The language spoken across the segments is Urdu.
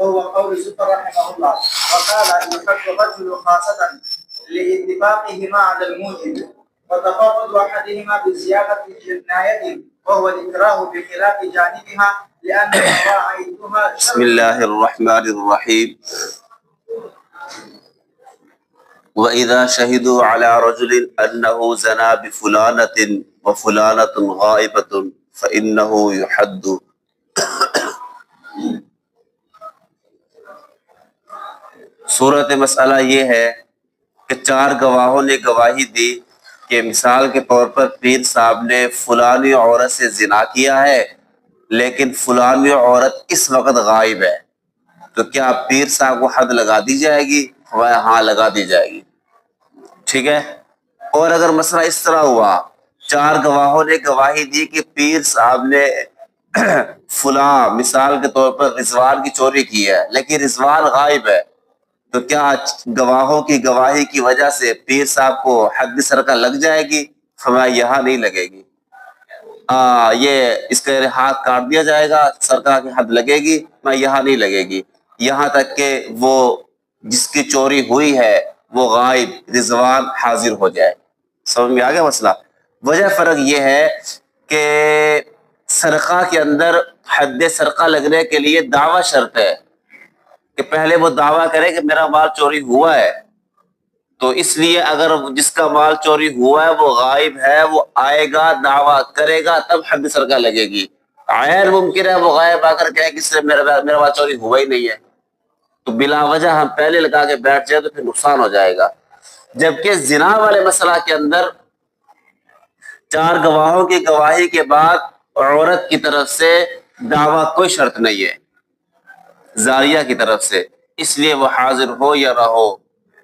وهو قول سفر رحمه الله. وقال يحب الرجل خاصة لاتفاقهما على الموجب وتفاضل أحدهما بزيادة جناية وهو الإكراه بخلاف جانبها لأن مواعيدها. بسم الله الرحمن الرحيم. وَإِذَا شَهِدُوا عَلَى رَجُلٍ أَنَّهُ زَنَا بِفُلَانَةٍ وَفُلَانَةٌ غَائِبَةٌ فَإِنَّهُ يُحَدُّ. صورت مسئلہ یہ ہے کہ 4 گواہوں نے گواہی دی کہ مثال کے طور پر پیر صاحب نے فلانی عورت سے زنا کیا ہے لیکن فلانی عورت اس وقت غائب ہے، تو کیا پیر صاحب کو حد لگا دی جائے گی؟ ہاں لگا دی جائے گی، ٹھیک ہے۔ اور اگر مسئلہ اس طرح ہوا، 4 گواہوں نے گواہی دی کہ پیر صاحب نے فلاں مثال کے طور پر رضوان کی چوری کی ہے لیکن رضوان غائب ہے، تو کیا گواہوں کی گواہی کی وجہ سے پیر صاحب کو حد سرقہ لگ جائے گی؟ فرمایا یہاں نہیں لگے گی، یہ اس کا ہاتھ کاٹ دیا جائے گا، سرقہ کی حد لگے گی، میں یہاں نہیں لگے گی، یہاں تک کہ وہ جس کی چوری ہوئی ہے وہ غائب رضوان حاضر ہو جائے۔ سمجھ میں آ گیا مسئلہ؟ وجہ فرق یہ ہے کہ سرقہ کے اندر حد سرقہ لگنے کے لیے دعویٰ شرط ہے کہ پہلے وہ دعویٰ کرے کہ میرا مال چوری ہوا ہے، تو اس لیے اگر جس کا مال چوری ہوا ہے وہ غائب ہے، وہ آئے گا دعویٰ کرے گا تب حد سرقہ لگے گی۔ غیر ممکن ہے وہ غائب آ کر کہے کہ میرا مال چوری ہوا ہی نہیں ہے، تو بلا وجہ ہم پہلے لگا کے بیٹھ جائے تو پھر نقصان ہو جائے گا۔ جبکہ زنا والے مسئلہ کے اندر 4 گواہوں کی گواہی کے بعد عورت کی طرف سے دعویٰ کوئی شرط نہیں ہے زاریہ کی طرف سے، اس لیے وہ حاضر ہو یا نہ ہو،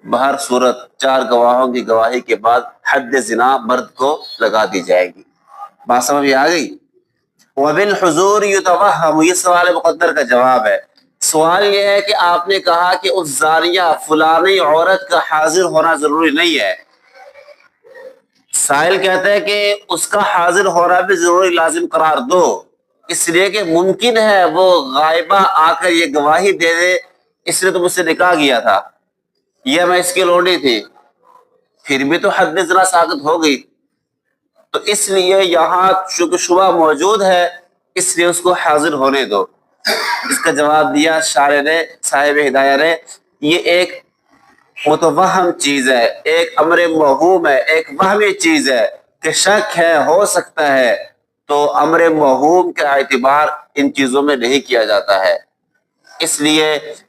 بہر صورت 4 گواہوں کی گواہی کے بعد حد زنا مرد کو لگا دی جائے گی۔ بات سمجھ میں آ گئی؟ وَبِالْحُضُورِ يُتَوَهَّمُ، یہ سوال مقدر کا جواب ہے۔ سوال یہ ہے کہ آپ نے کہا کہ اس زانیہ فلانی عورت کا حاضر ہونا ضروری نہیں ہے، سائل کہتا ہے کہ اس کا حاضر ہونا بھی ضروری لازم قرار دو، اس لیے کہ ممکن ہے وہ غائبہ آ کر یہ گواہی دے دے اس نے تو مجھ سے نکاح کیا تھا یا میں اس کی لونڈی تھی، پھر بھی تو حد زنا ثابت ہو گئی، تو اس لیے یہاں چونکہ شبہ موجود ہے اس لیے اس کو حاضر ہونے دو۔ اس کا جواب دیا شارح نے، صاحب ہدایہ نے، یہ ایک متوہم چیز ہے، ایک امر موہوم ہے، ایک وہمی چیز ہے کہ شک ہے، ہو سکتا ہے، تو امر موہوم کا اعتبار ان چیزوں میں نہیں کیا جاتا ہے، اس لیے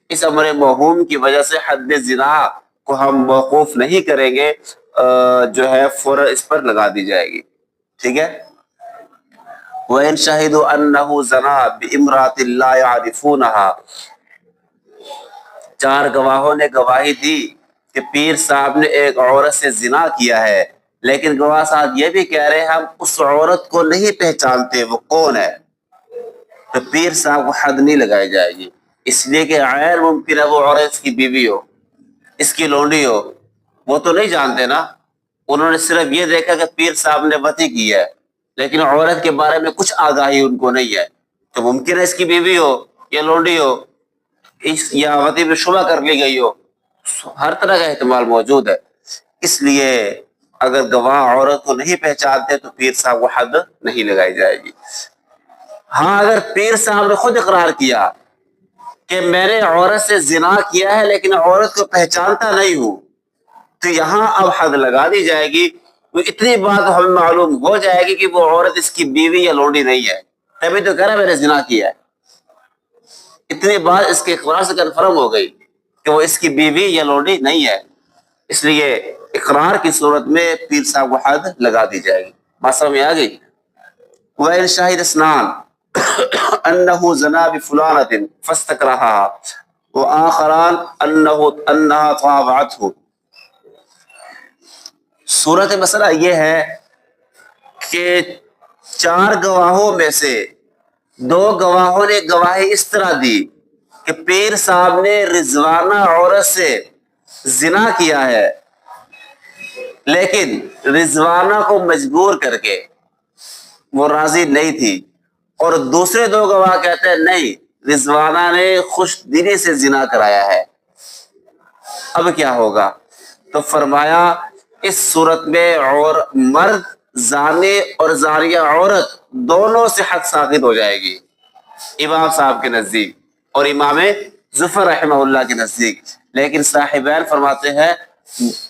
اس امر موہوم کی وجہ سے حد زنا کو ہم موقوف نہیں کریں گے، جو ہے فوراً اس پر لگا دی جائے گی، ٹھیک ہے۔ وَإِنْ شَهِدُوا أَنَّهُ زَنَا بِامْرَأَةٍ لَا يَعْرِفُونَهَا، 4 گواہوں نے گواہی دی کہ پیر صاحب نے ایک عورت سے زنا کیا ہے، لیکن گواہ صاحب یہ بھی کہہ رہے ہیں ہم اس عورت کو نہیں پہچانتے وہ کون ہے، تو پیر صاحب کو حد نہیں لگائی جائے گی، اس لیے کہ غیر ممکن ہے وہ عورت اس کی بیوی ہو، اس کی لونڈی ہو، وہ تو نہیں جانتے نا، انہوں نے صرف یہ دیکھا کہ پیر صاحب نے وطی کی ہے لیکن عورت کے بارے میں کچھ آگاہی ان کو نہیں ہے، تو ممکن ہے اس کی بیوی ہو یا لونڈی ہو یا وطی میں شبہ کر لی گئی ہو، ہر طرح کا احتمال موجود ہے، اس لیے اگر گواہ عورت کو نہیں پہچانتے تو پیر صاحب کو حد نہیں لگائی جائے گی۔ ہاں اگر پیر صاحب نے خود اقرار کیا کہ میں نے عورت سے زنا کیا ہے لیکن عورت کو پہچانتا نہیں ہوں، تو یہاں اب حد لگا دی جائے گی، تو اتنی بات ہمیں معلوم ہو جائے گی کہ وہ عورت اس کی بیوی یا لونڈی نہیں ہے، تبھی تو کہہ رہا میں نے زنا کیا ہے، اتنی بات اس کے اقرار سے کنفرم ہو گئی کہ وہ اس کی بیوی یا لونڈی نہیں ہے، اس لیے اقرار کی صورت میں پیر صاحب کو حد لگا دی جائے گی۔ بات سمجھ میں آ گئی؟ وَإِنْ شَهِدَ اثْنَانِ أَنَّهُ زَنَا بِفُلَانَةٍ فَاسْتَكْرَهَا وَآخَرَانِ أَنَّهَا طَابَعَتْهُ، صورت مسئلہ یہ ہے کہ 4 گواہوں میں سے 2 گواہوں نے گواہی اس طرح دی کہ پیر صاحب نے رضوانہ عورت سے زنا کیا ہے، لیکن رضوانہ کو مجبور کر کے وہ راضی نہیں تھی، اور دوسرے 2 گواہ کہتے ہیں نہیں رضوانہ نے خوش دلی سے زنا کرایا ہے، اب کیا ہوگا؟ تو فرمایا اس صورت میں اور مرد زانے اور زانیہ عورت دونوں سے حد ساقط ہو جائے گی، امام صاحب کے نزدیک اور امام ظفر رحمہ اللہ کے نزدیک۔ لیکن صاحبین فرماتے ہیں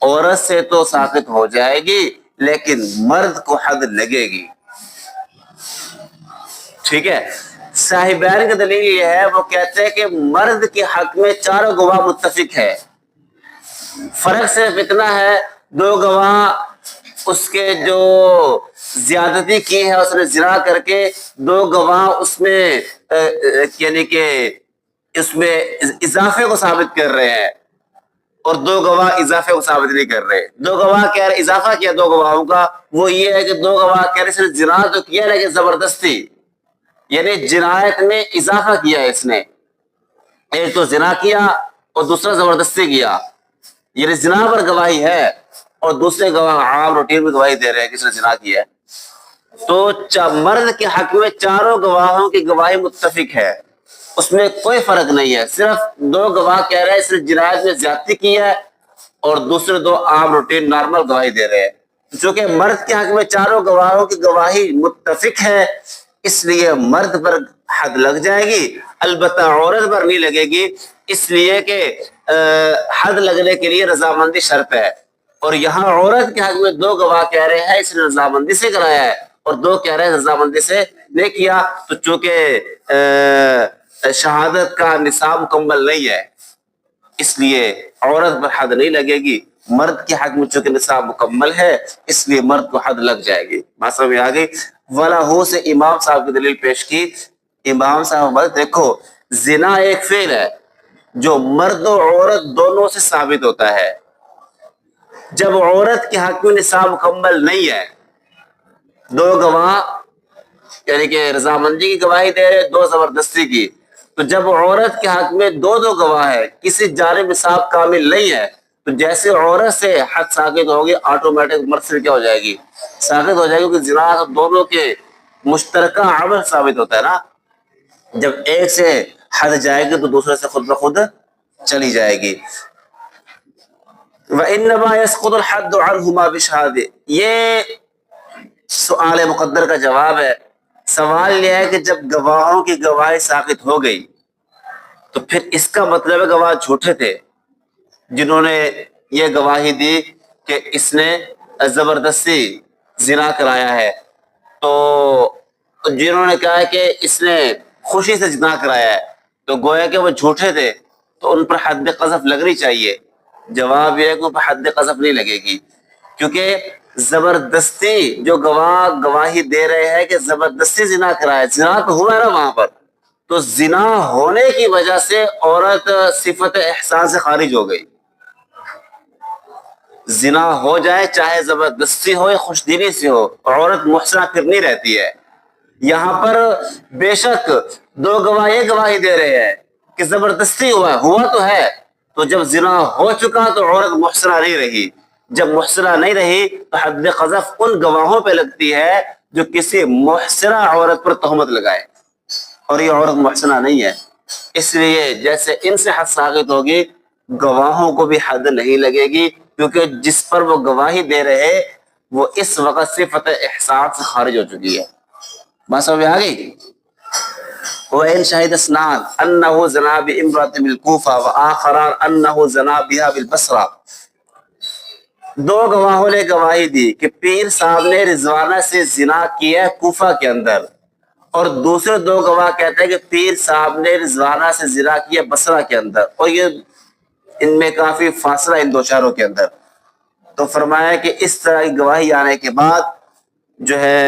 عورت سے تو ساقط ہو جائے گی لیکن مرد کو حد لگے گی، ٹھیک ہے۔ صاحبین کی دلیل یہ ہے، وہ کہتے ہیں کہ مرد کے حق میں چاروں گواہ متفق ہے، فرق صرف اتنا ہے دو گواہ اس کے جو زیادتی کی ہے، اس نے زنا کر کے دو گواہ اس میں یعنی کہ اس میں اضافے کو ثابت کر رہے ہیں اور دو گواہ اضافے کو ثابت نہیں کر رہے۔ دو گواہ کہہ رہے اضافہ کیا دو گواہوں کا، وہ یہ ہے کہ دو گواہ کہہ رہے اس نے زنا تو کیا لیکن زبردستی، یعنی جنایت میں اضافہ کیا ہے اس نے، ایک تو زنا کیا اور دوسرا زبردستی کیا، یعنی زنا پر گواہی ہے اور دوسرے گواہ عام روٹین میں گواہی دے رہے ہیں کہ اس نے زنا کیا ہے۔ تو مرد کے حق میں چاروں گواہوں کی گواہی متفق ہے، اس میں کوئی فرق نہیں ہے، صرف دو گواہ کہہ رہے ہیں اس نے جنایت میں زیادتی کی ہے اور دوسرے دو عام روٹین نارمل گواہی دے رہے ہیں۔ چونکہ مرد کے حق میں چاروں گواہوں کی گواہی متفق ہے اس لیے مرد پر حد لگ جائے گی، البتہ عورت پر نہیں لگے گی، اس لیے کہ حد لگنے کے لیے رضامندی شرط ہے، اور یہاں عورت کے حق میں دو گواہ کہہ رہے ہیں اس نے رضامندی سے کرایا ہے اور دو کہہ رہے ہیں رضامندی سے نہیں کیا، تو چونکہ شہادت کا نصاب مکمل نہیں ہے اس لیے عورت پر حد نہیں لگے گی، مرد کے حق میں چونکہ نصاب مکمل ہے اس لیے مرد کو حد لگ جائے گی۔ بات سمجھ میں آ گئی؟ وَلَهُ سے امام صاحب کی دلیل پیش کی۔ امام صاحب دیکھو زنا ایک فعل ہے جو مرد و عورت دونوں سے ثابت ہوتا ہے، جب عورت کے حق میں نصاب مکمل نہیں ہے، دو گواہ یعنی کہ رضامندی کی گواہی دے رہے، دو زبردستی کی، تو جب عورت کے حق میں دو گواہ ہے، کسی جانب نصاب کامل نہیں ہے، تو جیسے عورت سے حد ساقط ہوگی آٹومیٹک مرد سے کیا ہو جائے گی؟ ساقط ہو جائے گی، کیونکہ زنا دونوں کے مشترکہ عمل ثابت ہوتا ہے نا، جب ایک سے حد جائے گی تو دوسرے سے خود بخود چلی جائے گی۔ وَإِنَّمَا يَسْقُطُ الْحَدُّ عَنْهُمَا بِشَهَادَةٍ، یہ سوال مقدر کا جواب ہے۔ سوال یہ ہے کہ جب گواہوں کی گواہی ساقط ہو گئی تو پھر اس کا مطلب ہے گواہ جھوٹے تھے جنہوں نے یہ گواہی دی کہ اس نے زبردستی زنا کرایا ہے، تو جنہوں نے کہا ہے کہ اس نے خوشی سے زنا کرایا ہے تو گویا کہ وہ جھوٹے تھے، تو ان پر حد قذف لگنی چاہیے۔ جواب یہ ہے کہ ان پر حد قذف نہیں لگے گی، کیونکہ زبردستی جو گواہ گواہی دے رہے ہیں کہ زبردستی زنا کرایا، زنا تو ہوا ہے نا وہاں پر، تو زنا ہونے کی وجہ سے عورت صفت احسان سے خارج ہو گئی۔ زنا ہو جائے چاہے زبردستی ہو یا خوش دلی سے ہو، عورت محسنہ پھر نہیں رہتی ہے۔ یہاں پر بے شک دو گواہ یہ گواہی دے رہے ہیں کہ زبردستی ہوا تو ہے، تو جب زنا ہو چکا تو عورت محسنہ نہیں رہی، جب محسنہ نہیں رہی تو حد قذف ان گواہوں پہ لگتی ہے جو کسی محسنہ عورت پر تہمت لگائے، اور یہ عورت محسنہ نہیں ہے، اس لیے جیسے ان سے حد ساقط ہوگی گواہوں کو بھی حد نہیں لگے گی، کیونکہ جس پر وہ گواہی دے رہے وہ اس وقت صفت احسان سے خارج ہو چکی ہے۔ بات سمجھ میں آ گئی؟ وَإِنْ شَهِدَ اثْنَانِ أَنَّهُ زَنَا بِامْرَأَةٍ بِالْكُوفَةِ وَآخَرَانِ أَنَّهُ زَنَا بِهَا بِالْبَصْرَةِ، دو گواہوں نے گواہی دی کہ پیر صاحب نے رضوانہ سے زنا کیا ہے کوفہ کے اندر، اور دوسرے دو گواہ کہتے ہیں کہ پیر صاحب نے رضوانہ سے زنا کیا بصرہ کے اندر، اور یہ ان میں کافی فاصلہ ان دو شہروں کے اندر۔ تو فرمایا کہ اس طرح کی گواہی آنے کے بعد جو ہے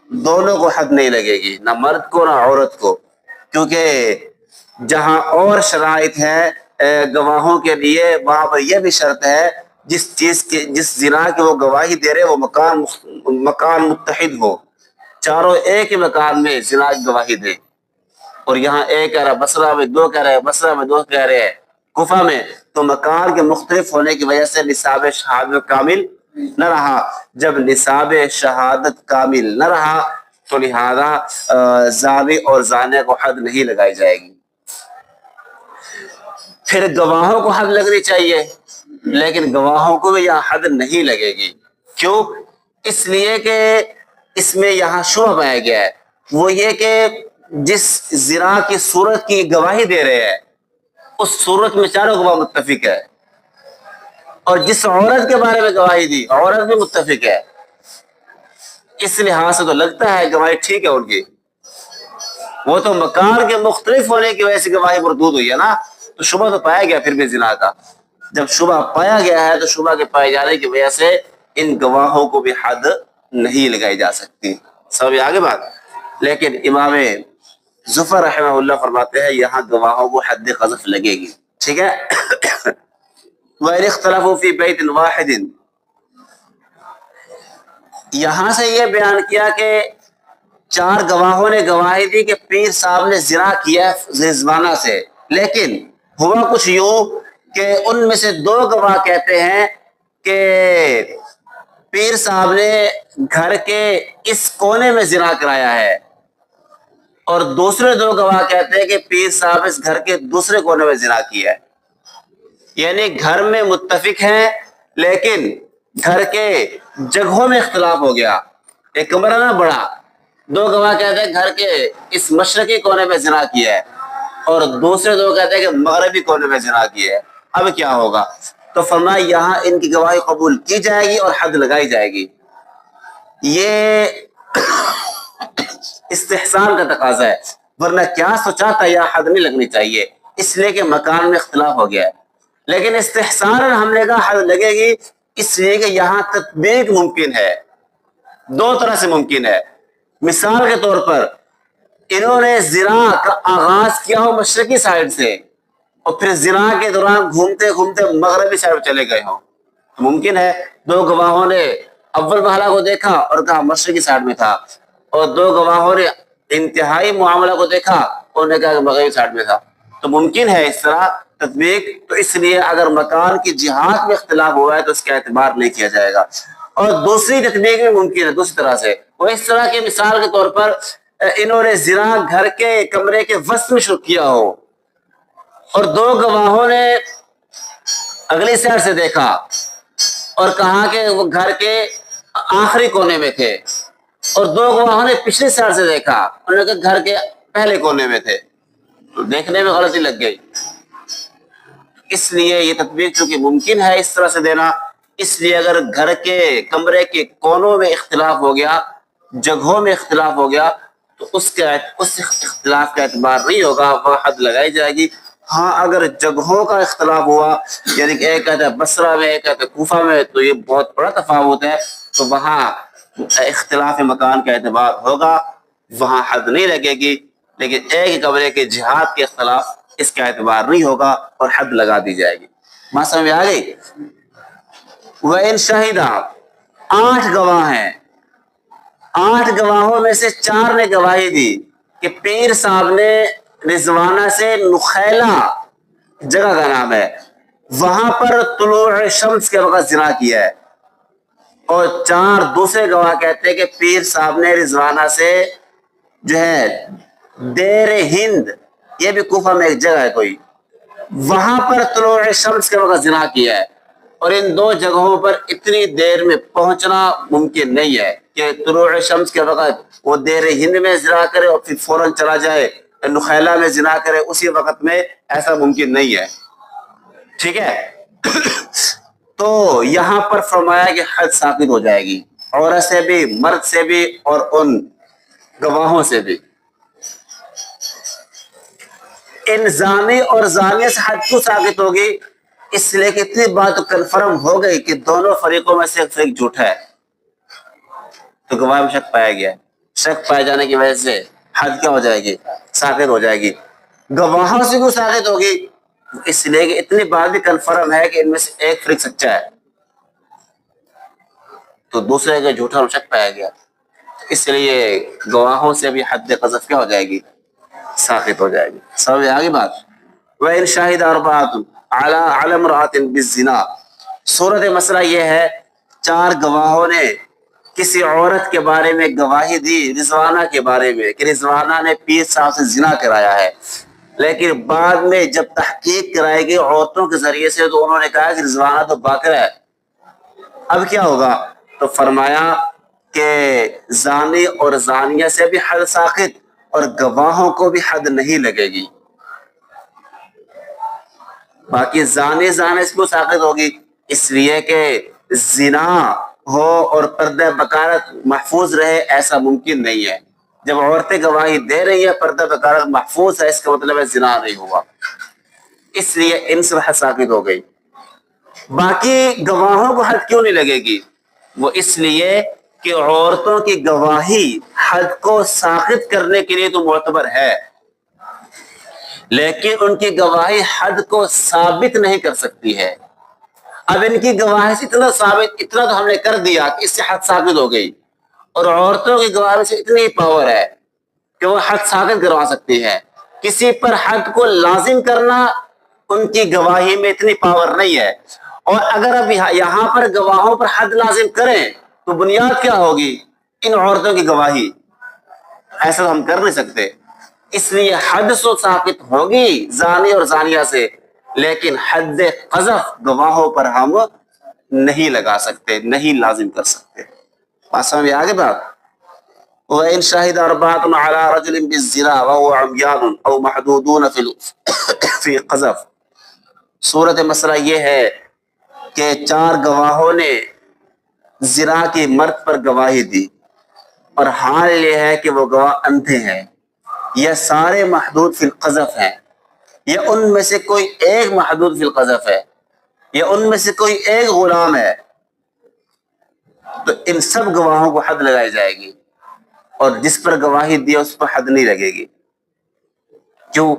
دونوں کو حد نہیں لگے گی، نہ مرد کو نہ عورت کو، کیونکہ جہاں اور شرائط ہے گواہوں کے لیے وہاں پر یہ بھی شرط ہے جس زنا کی وہ گواہی دے رہے وہ مکان متحد ہو، چاروں ایک ہی مکان میں زنا کی گواہی دے، اور یہاں ایک کہہ رہا بصرہ میں، دو کہہ رہے بصرہ میں، دو کہہ رہے ہیں کوفہ میں، تو مکان کے مختلف ہونے کی وجہ سے نصاب شہادت کامل نہ رہا۔ جب نصاب شہادت کامل نہ رہا تو لہذا زانی اور زانیہ کو حد نہیں لگائی جائے گی۔ پھر گواہوں کو حد لگنی چاہیے، لیکن گواہوں کو بھی یہاں حد نہیں لگے گی۔ کیوں؟ اس لیے کہ اس میں یہاں شبہ پایا گیا ہے، وہ یہ کہ جس زنا کی صورت کی گواہی دے رہے ہیں اس صورت میں چاروں گواہ متفق ہے، اور جس عورت کے بارے میں گواہی دی عورت بھی متفق ہے۔ اس لحاظ سے تو لگتا ہے گواہی ٹھیک ہے ان کی، وہ تو مکان کے مختلف ہونے کی وجہ سے گواہی مردود ہوئی ہے نا، تو شبہ تو پایا گیا پھر بھی زنا کا۔ جب شبہ پایا گیا ہے تو شبہ کے پائے جانے کی وجہ سے ان گواہوں کو بھی حد نہیں لگائی جا سکتی۔ سب آگے بات، لیکن امام ظفر رحمہ اللہ فرماتے ہیں یہاں گواہوں کو حد قذف لگے گی، ٹھیک ہے۔ وَإِنِ اخْتَلَفُوا فِي بَيْتٍ وَاحِدٍ، یہاں سے یہ بیان کیا کہ 4 گواہوں نے گواہی دی کہ پیر صاحب نے زنا کیا رضوانہ سے، لیکن ہوا کچھ یوں کہ ان میں سے 2 گواہ کہتے ہیں کہ پیر صاحب نے گھر کے اس کونے میں زنا کرایا ہے، اور دوسرے 2 گواہ کہتے ہیں کہ پیر صاحب اس گھر کے دوسرے کونے میں زنا کیا ہے۔ یعنی گھر میں متفق ہیں لیکن گھر کے جگہوں میں اختلاف ہو گیا۔ ایک کمرہ نہ بڑا، 2 گواہ کہتے ہیں گھر کے اس مشرقی کونے میں زنا کیا ہے، اور دوسرے 2 کہتے ہیں کہ مغربی کونے میں زنا کیا ہے۔ اب کیا ہوگا؟ تو فرمایا یہاں ان کی گواہی قبول کی جائے گی اور حد لگائی جائے گی۔ یہ استحسان کا تقاضا ہے، ورنہ کیا سوچا تھا یا حد نہیں لگنی چاہیے، اس لیے کہ مکان میں اختلاف ہو گیا ہے۔ لیکن استحسان ہم نے کہا حد لگے گی اس لیے کہ یہاں تطبیق ممکن ہے، 2 طرح سے ممکن ہے۔ مثال کے طور پر انہوں نے زنا کا آغاز کیا ہو مشرقی سائڈ سے، اور پھر زنا کے دوران گھومتے گھومتے مغربی سائڈ چلے گئے ہوں، ممکن ہے 2 گواہوں نے اول مرحلہ کو دیکھا اور کہا مشرقی سائڈ میں تھا، اور 2 گواہوں نے انتہائی معاملہ کو دیکھا اور نے کہا کہ مغربی سائڈ میں تھا، تو ممکن ہے اس طرح تطبیق۔ تو اس لیے اگر مکان کی جہات میں اختلاف ہوا ہے تو اس کا اعتبار نہیں کیا جائے گا۔ اور دوسری تطبیق بھی ممکن ہے دوسری طرح سے، وہ اس طرح کی مثال کے طور پر انہوں نے زنا گھر کے کمرے کے وسط میں شروع کیا ہو، اور 2 گواہوں نے اگلی سائڈ سے دیکھا اور کہا کہ وہ گھر کے آخری کونے میں تھے، اور 2 گواہوں نے پچھلی سائڈ سے دیکھا، انہوں نے کہا گھر کے پہلے کونے میں تھے، تو دیکھنے میں غلطی لگ گئی۔ اس لیے یہ تطبیق چونکہ ممکن ہے اس طرح سے دینا، اس لیے اگر گھر کے کمرے کے کونوں میں اختلاف ہو گیا، جگہوں میں اختلاف ہو گیا، تو اس اختلاف کا اعتبار نہیں ہوگا، وہ حد لگائی جائے گی۔ ہاں اگر جگہوں کا اختلاف ہوا، یعنی کہ ایک کہتا ہے بصرہ میں ایک کہتا ہے کوفہ میں، تو یہ بہت بڑا تفاوت ہے، تو وہاں اختلاف مکان کا اعتبار ہوگا، وہاں حد نہیں لگے گی۔ لیکن ایک کمرے کے جہات کے اختلاف اس کا اعتبار نہیں ہوگا اور حد لگا دی جائے گی۔ بات سمجھ میں آ گئی؟ وَإِن شَهِدَ، 8 گواہ ہیں، 8 گواہوں میں سے 4 نے گواہی دی کہ پیر صاحب نے رضوانہ سے نخیلہ جگہ کا نام ہے، وہاں پر طلوع شمس کے وقت زنا کیا ہے، اور 4 دوسرے گواہ کہتے ہیں کہ پیر صاحب نے رضوانہ سے جو ہے دیر ہند، یہ بھی کوفہ میں ایک جگہ ہے کوئی، وہاں پر طلوع شمس کے وقت زنا کیا ہے۔ اور ان 2 جگہوں پر اتنی دیر میں پہنچنا ممکن نہیں ہے کہ طلوع شمس کے وقت وہ دیر ہند میں زنا کرے اور پھر فوراً چلا جائے نخیلہ میں زنا کرے اسی وقت میں، ایسا ممکن نہیں ہے، ٹھیک ہے۔ تو یہاں پر فرمایا کہ حد ثابت ہو جائے گی، عورت سے بھی، مرد سے بھی، اور ان گواہوں سے بھی۔ ان زانی اور زانیہ سے حد کیوں ثابت ہوگی؟ اس لیے کہ اتنی بات کنفرم ہو گئی کہ دونوں فریقوں میں سے ایک فریق جھوٹا ہے، تو گواہ میں شک پایا گیا، شک پائے جانے کی وجہ سے حد کیا ہو جائے گی؟ ثابت ہو جائے گی۔ گواہوں سے کیوں ثابت ہوگی؟ اس لیے کہ اتنی بات بھی کنفرم ہے کہ ان میں سے ایک فریق سچا ہے، تو دوسرے کا جھوٹا اور شک پایا گیا، اس لیے گواہوں سے بھی حد قذف کیا ہو جائے گی؟ ثابت ہو جائے گی۔ سمجھ آگے بات؟ وَإِن شَهِدَ أَرْبَعَةٌ عَلَى امْرَأَةٍ بِالزِّنَا، صورت مسئلہ یہ ہے 4 گواہوں نے کسی عورت کے بارے میں گواہی دی، رضوانہ کے بارے میں، کہ رضوانہ نے پیر صاحب سے زنا کرایا ہے، لیکن بعد میں جب تحقیق کرائی گئی عورتوں کے ذریعے سے تو انہوں نے کہا کہ رضوانہ تو باقر ہے، اب کیا ہوگا؟ تو فرمایا کہ زانی اور زانیہ سے بھی حد ساقط اور گواہوں کو بھی حد نہیں لگے گی۔ باقی زانی سے کیوں ساقط ہوگی؟ اس لیے کہ زنا ہو اور پردہ بکارت محفوظ رہے، ایسا ممکن نہیں ہے۔ جب عورتیں گواہی دے رہی ہیں پردہ بکارت محفوظ ہے، اس کا مطلب ہے زنا نہیں ہوا، اس لیے ان سے حد ساقط ہو گئی۔ باقی گواہوں کو حد کیوں نہیں لگے گی؟ وہ اس لیے کہ عورتوں کی گواہی حد کو ساقط کرنے کے لیے تو معتبر ہے، لیکن ان کی گواہی حد کو ثابت نہیں کر سکتی ہے۔ اب ان کی گواہی سے اتنا تو ہم نے کر دیا کہ اس سے حد ثابت ہو گئی، اور عورتوں کی گواہی سے اتنی پاور ہے کہ وہ حد ثابت کروا سکتی ہے۔ کسی پر حد کو لازم کرنا ان کی گواہی میں اتنی پاور نہیں ہے، اور اگر اب یہاں پر گواہوں پر حد لازم کریں تو بنیاد کیا ہوگی؟ ان عورتوں کی گواہی، ایسا ہم کر نہیں سکتے۔ اس لیے حد سو ثابت ہوگی زانی اور زانیہ سے، لیکن حد قذف گواہوں پر ہم نہیں لگا سکتے، نہیں لازم کر سکتے۔ بات سمجھ میں آگے بات؟ وَإِن شَهِدَ أَرْبَعَةٌ عَلَى رَجُلٍ بِالزِّنَا وَهُوَ عُمْيَانٌ أَوْ مَحْدُودُونَ فِي قَذَف۔ صورت مسئلہ یہ ہے کہ 4 گواہوں نے زنا کی مرد پر گواہی دی، اور حال یہ ہے کہ وہ گواہ اندھے ہیں، یا سارے محدود فی القذف ہیں، یا ان میں سے کوئی ایک محدود فی القذف ہے، یا ان میں سے کوئی ایک غلام ہے، تو ان سب گواہوں کو حد لگائی جائے گی، اور جس پر گواہی دی اس پر حد نہیں لگے گی۔ کیوں؟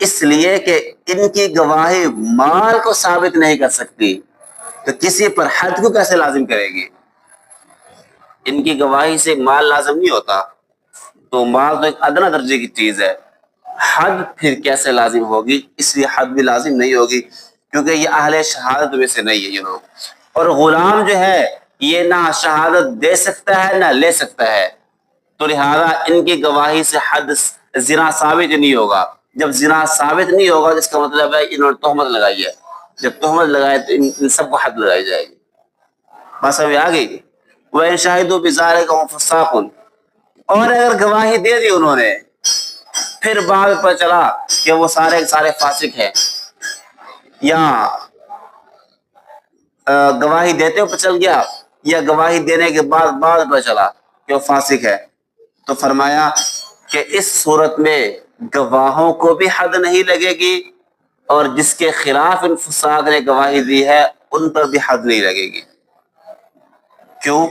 اس لیے کہ ان کی گواہی مال کو ثابت نہیں کر سکتی، تو کسی پر حد کو کیسے لازم کرے گی؟ ان کی گواہی سے مال لازم نہیں ہوتا، تو مال تو ایک ادنیٰ درجے کی چیز ہے، حد پھر کیسے لازم ہوگی؟ اس لیے حد بھی لازم نہیں ہوگی، کیونکہ یہ اہل شہادت میں سے نہیں ہے یہ لوگ، اور غلام جو ہے یہ نہ شہادت دے سکتا ہے نہ لے سکتا ہے، تو لہذا ان کی گواہی سے حد زنا ثابت نہیں ہوگا۔ جب زنا ثابت نہیں ہوگا اس کا مطلب ہے انہوں نے تہمت لگائی ہے، جب تہمت لگائے تو ان سب کو حد لگائی جائے گی۔ بات سمجھ آ گئی؟ وَإِن شَهِدُوا بِذَلِكَ هُمْ فَسَاقٌ، اور اگر گواہی دے دی انہوں نے، پھر بعد پتہ چلا کہ وہ سارے فاسق ہیں، یا گواہی دیتے ہوئے پتہ چل گیا، یا گواہی دینے کے بعد پتہ چلا کہ وہ فاسق ہے، تو فرمایا کہ اس صورت میں گواہوں کو بھی حد نہیں لگے گی، اور جس کے خلاف ان فساق نے گواہی دی ہے ان پر بھی حد نہیں لگے گی۔ کیوں؟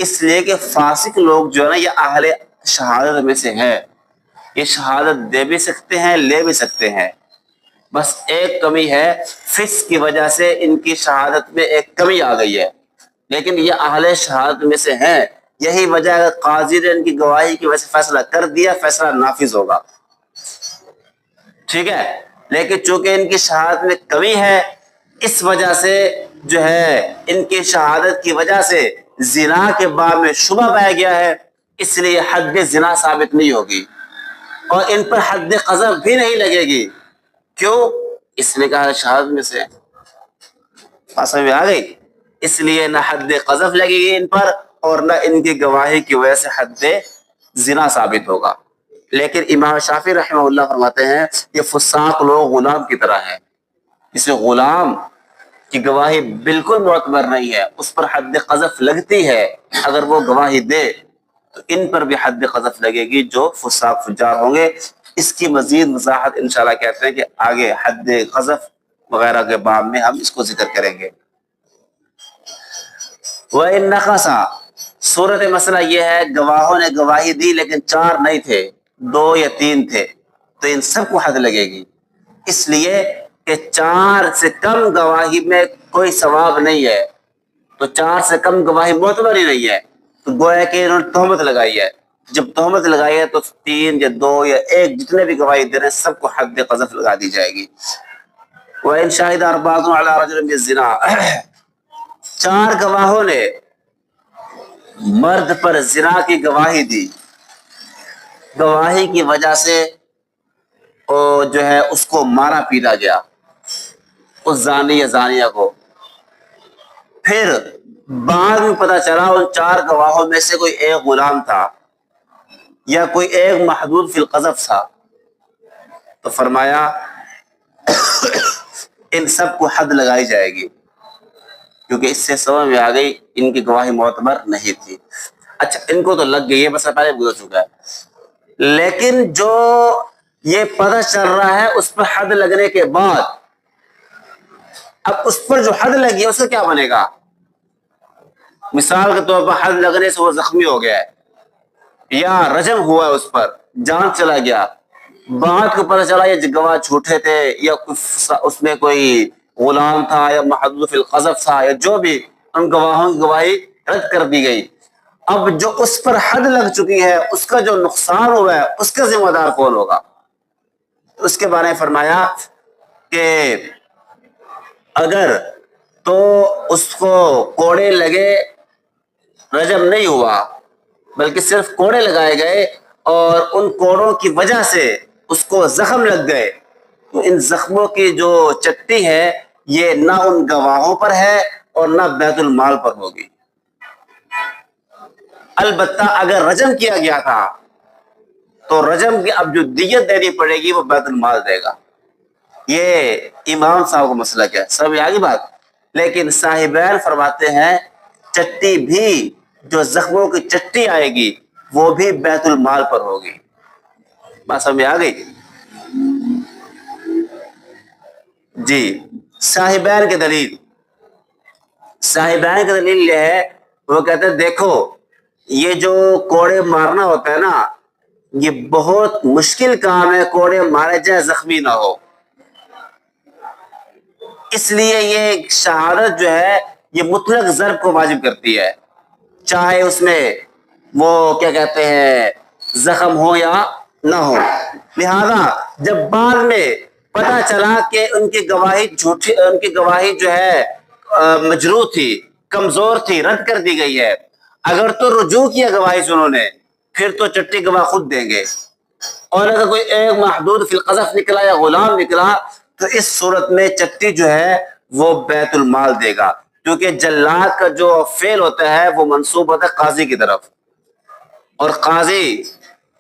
اس لیے کہ فاسق لوگ جو ہے نا یہ اہل شہادت میں سے ہیں، یہ شہادت دے بھی سکتے ہیں لے بھی سکتے ہیں، بس ایک کمی ہے، فسق کی وجہ سے ان کی شہادت میں ایک کمی آ گئی ہے، لیکن یہ اہل شہادت میں سے ہیں، یہی وجہ ہے کہ قاضی نے ان کی گواہی کی وجہ سے فیصلہ کر دیا، فیصلہ نافذ ہوگا، ٹھیک ہے۔ لیکن چونکہ ان کی شہادت میں کمی ہے، اس وجہ سے جو ہے ان کی شہادت کی وجہ سے زنا کے باب میں شبہ پایا گیا ہے، اس لیے حد زنا ثابت نہیں ہوگی، اور ان پر حد قذف بھی نہیں لگے گی۔ کیوں؟ اس لیے کہا شہادت میں سے پاس میں آ گئی، اس لیے نہ حد قذف لگے گی ان پر، اور نہ ان کی گواہی کی وجہ سے حد زنا ثابت ہوگا۔ لیکن امام شافعی رحمہ اللہ فرماتے ہیں یہ فساق لوگ غلام کی طرح ہیں، اس میں غلام کی گواہی بالکل معتبر نہیں ہے، اس پر حد قذف لگتی ہے، اگر وہ گواہی دے تو ان پر بھی حد قذف لگے گی جو فساق فجار ہوں گے۔ اس کی مزید وضاحت انشاءاللہ کہتے ہیں کہ آگے حد قذف وغیرہ کے باب میں ہم اس کو ذکر کریں گے۔ وَإِن نَقَصَ، صورت مسئلہ یہ ہے گواہوں نے گواہی دی لیکن 4 نہیں تھے، 2 یا 3 تھے، تو ان سب کو حد لگے گی، اس لیے کہ 4 سے کم گواہی میں کوئی ثواب نہیں ہے، تو 4 سے کم گواہی معتبر ہی نہیں ہے، تو گویا کہ انہوں نے تہمت لگائی ہے، جب تہمت لگائی ہے تو 3 یا 2 یا 1 جتنے بھی گواہی دے رہے ہیں سب کو حد قذف لگا دی جائے گی۔ وَإِن شَهِدَ أَرْبَعَةٌ عَلَى رَجُلٍ بِالزِّنَا، 4 گواہوں نے مرد پر زنا کی گواہی دی، گواہی کی وجہ سے وہ جو ہے اس کو مارا پیٹا گیا، اس زانی یا زانیہ کو. پھر بعد میں پتہ چلا ان 4 گواہوں میں سے کوئی ایک غلام تھا یا کوئی ایک محدود فی القذف تھا، تو فرمایا ان سب کو حد لگائی جائے گی، کیونکہ اس سے سمجھ میں آ گئی ان کی گواہی معتبر نہیں تھی. اچھا ان کو تو لگ گئی ہے، مسئلہ پہلے گزر چکا ہے، لیکن جو یہ پتہ چل رہا ہے اس پر حد لگنے کے بعد، اب اس پر جو حد لگی ہے اس کا کیا بنے گا؟ مثال کے طور پر حد لگنے سے وہ زخمی ہو گیا ہے یا رجم ہوا ہے، اس پر جان چلا گیا، بعد کو پتہ چلا یہ گواہ جھوٹے تھے یا اس میں کوئی غلام تھا یا محدود فی القذف تھا یا جو بھی، ان گواہوں کی گواہی رد کر دی گئی. اب جو اس پر حد لگ چکی ہے اس کا جو نقصان ہوا ہے اس کا ذمہ دار کون ہوگا؟ اس کے بارے میں فرمایا کہ اگر تو اس کو کوڑے لگے، رجم نہیں ہوا بلکہ صرف کوڑے لگائے گئے اور ان کوڑوں کی وجہ سے اس کو زخم لگ گئے، تو ان زخموں کی جو چٹی ہے یہ نہ ان گواہوں پر ہے اور نہ بیت المال پر ہوگی. البتہ اگر رجم کیا گیا تھا تو رجم کی اب جو دیت دینی پڑے گی وہ بیت المال دے گا. یہ امام صاحب کا مسئلہ کیا ہے، سب آگے بات. لیکن صاحبین فرماتے ہیں چٹی بھی، جو زخموں کی چٹی آئے گی وہ بھی بیت المال پر ہوگی. بات سمجھ آ گئی؟ جی صاحبین کی دلیل، صاحبین کی دلیل یہ ہے، وہ کہتے ہیں دیکھو یہ جو کوڑے مارنا ہوتا ہے نا یہ بہت مشکل کام ہے، کوڑے مارے جائے زخمی نہ ہو، اس لیے یہ شہادت جو ہے یہ مطلق ضرب کو واجب کرتی ہے، چاہے اس میں وہ کیا کہتے ہیں زخم ہو یا نہ ہو. لہذا جب بعد میں پتہ چلا کہ ان کی گواہی جھوٹی، ان کی گواہی جو ہے مجروح تھی، کمزور تھی، رد کر دی گئی ہے، اگر تو رجوع کیا گواہی سے انہوں نے پھر تو چٹی گواہ خود دیں گے، اور اگر کوئی ایک محدود فی القذف نکلا یا غلام نکلا تو اس صورت میں چٹی جو ہے وہ بیت المال دے گا، کیونکہ جلاد کا جو فعل ہوتا ہے وہ منسوب ہوتا ہے قاضی کی طرف، اور قاضی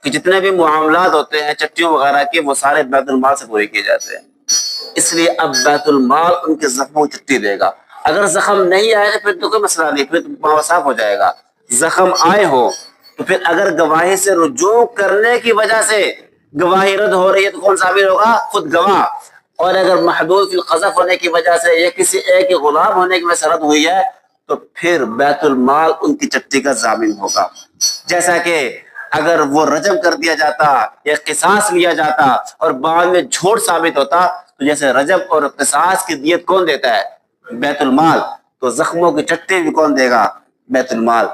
کے جتنے بھی معاملات ہوتے ہیں چٹیوں وغیرہ کے وہ سارے بیت المال سے پورے کیے جاتے ہیں. اس لیے اب بیت المال ان کے زخموں کی چٹی دے گا. اگر زخم نہیں آئے گا پھر تو کوئی مسئلہ نہیں، پھر تو صاف ہو جائے گا. زخم آئے ہو تو پھر اگر گواہی سے رجوع کرنے کی وجہ سے گواہی رد ہو رہی ہے تو کون ثابت ہوگا؟ خود گواہ. اور اگر محدود فی القذف ہونے کی وجہ سے یا کسی ایک غلام ہونے کی وجہ سے رد ہوئی ہے تو پھر بیت المال ان کی چٹی کا ضامن ہوگا. جیسا کہ اگر وہ رجم کر دیا جاتا یا قصاص لیا جاتا اور بعد میں جھوٹ ثابت ہوتا تو جیسے رجم اور قصاص کی دیت کون دیتا ہے؟ بیت المال. تو زخموں کی چٹی بھی کون دے گا؟ بیت المال.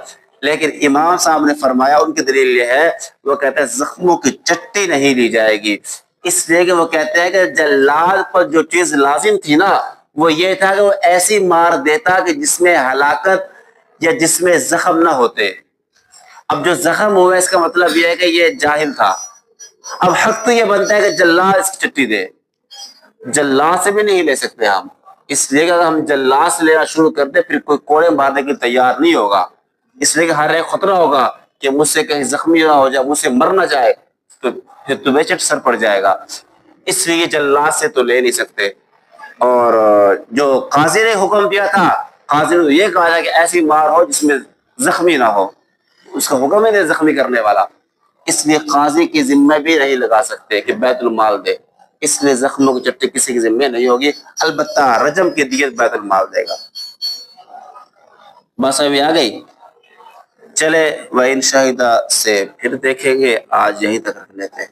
لیکن امام صاحب نے فرمایا ان کی دلیل یہ ہے، وہ کہتے ہیں زخموں کی چٹی نہیں لی جائے گی، اس لیے کہ وہ کہتے ہیں کہ جلاد پر جو چیز لازم تھی نا وہ یہ تھا کہ وہ ایسی مار دیتا کہ جس میں ہلاکت یا جس میں زخم نہ ہوتے. اب جو زخم ہوا اس کا مطلب یہ ہے کہ یہ جاہل تھا. اب حق تو یہ بنتا ہے کہ جلاد اس کی چٹی دے. جلاد سے بھی نہیں لے سکتے ہم، اس لیے کہ اگر ہم جلاد سے لینا شروع کر دیں پھر کوئی کوڑے مارنے کے تیار نہیں ہوگا، اس لیے کہ ہر ایک خطرہ ہوگا کہ مجھ سے کہیں زخمی نہ ہو جائے، مجھ سے مر نہ جائے تو پھر تو بے چٹ سر پڑ جائے گا. اس لیے جلاد سے تو لے نہیں سکتے. اور جو قاضی نے حکم دیا تھا، قاضی نے یہ کہا تھا کہ ایسی مار ہو جس میں زخمی نہ ہو، اس کا حکم ہے زخمی کرنے والا، اس لیے قاضی کی ذمہ بھی نہیں لگا سکتے کہ بیت المال دے، اس لیے زخموں کی چٹی کسی کی ذمہ نہیں ہوگی. البتہ رجم کی دیت بیت المال دے گا. بس ابھی آ گئی. چلے وَإِن شَهِدَ سے پھر دیکھیں گے، آج یہیں تک رکھ لیتے ہیں.